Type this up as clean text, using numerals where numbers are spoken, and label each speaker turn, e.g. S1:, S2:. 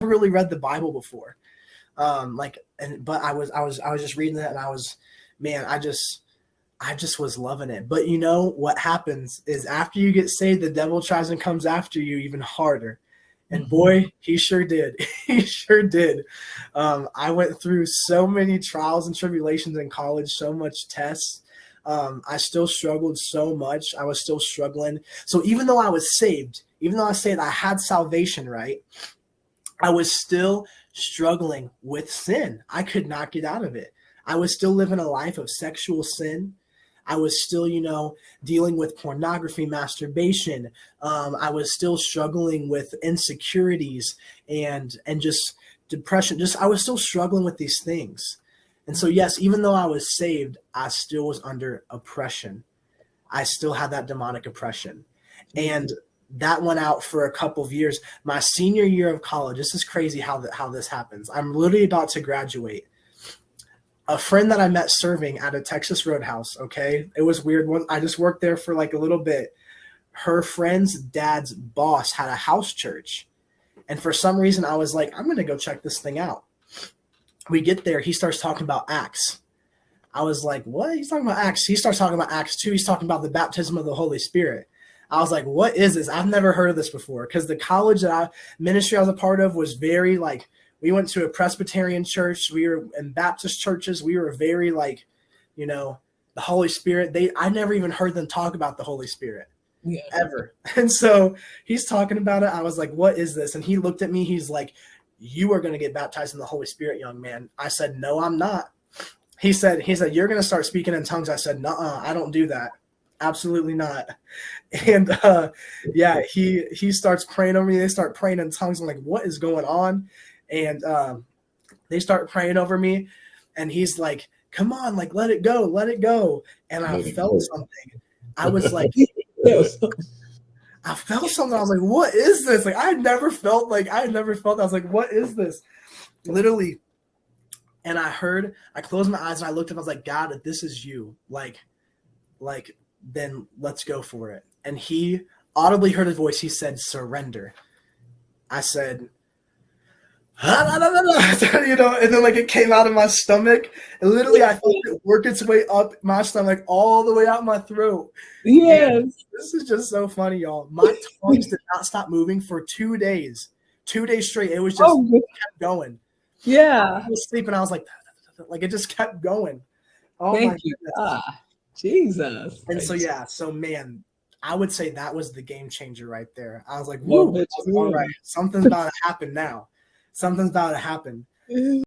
S1: really read the Bible before. But I was just reading that, and man, I just was loving it. But you know what happens is after you get saved, the devil tries and comes after you even harder. And boy, he sure did. He sure did. I went through so many trials and tribulations in college, so much tests. I still struggled so much. I was still struggling. So even though I was saved, I had salvation, right? I was still struggling with sin. I could not get out of it. I was still living a life of sexual sin. I was still, dealing with pornography, masturbation. I was still struggling with insecurities and just depression. I was still struggling with these things. And so, yes, even though I was saved, I still was under oppression. I still had that demonic oppression. And that went out for a couple of years. My senior year of college, this is crazy how this happens. I'm literally about to graduate. A friend that I met serving at a Texas Roadhouse, okay? It was weird. I just worked there for like a little bit. Her friend's dad's boss had a house church. And for some reason, I was like, I'm going to go check this thing out. We get there. He starts talking about Acts. I was like, what? He's talking about Acts. He starts talking about Acts 2. He's talking about the baptism of the Holy Spirit. I was like, what is this? I've never heard of this before. Because the college ministry I was a part of was very like, we went to a Presbyterian church. We were in Baptist churches. We were very like, the Holy Spirit. I never even heard them talk about the Holy Spirit ever. And so he's talking about it. I was like, what is this? And he looked at me. He's like, you are going to get baptized in the Holy Spirit, young man. I said, no, I'm not. He said, you're going to start speaking in tongues. I said, nuh-uh, I don't do that. Absolutely not. And he starts praying over me. They start praying in tongues. I'm like, what is going on? And they start praying over me, and he's like, come on, like, let it go, let it go. And I felt something. I was like, I felt something. I was like, what is this? Like, I had never felt. I was like, what is this? Literally. And I closed my eyes and I looked up. I was like, God, if this is you, then let's go for it. And he audibly heard his voice. He said, surrender. I said, and then it came out of my stomach. And literally I felt it work its way up my stomach all the way out my throat.
S2: Yes.
S1: And this is just so funny, y'all. My tongues did not stop moving for 2 days. 2 days straight. It was just kept going.
S2: Yeah.
S1: I was sleeping. I was like it just kept going. Oh,
S2: thank you. Jesus.
S1: And so man, I would say that was the game changer right there. I was like, whoa, all right, something's about to happen now. Something's about to happen.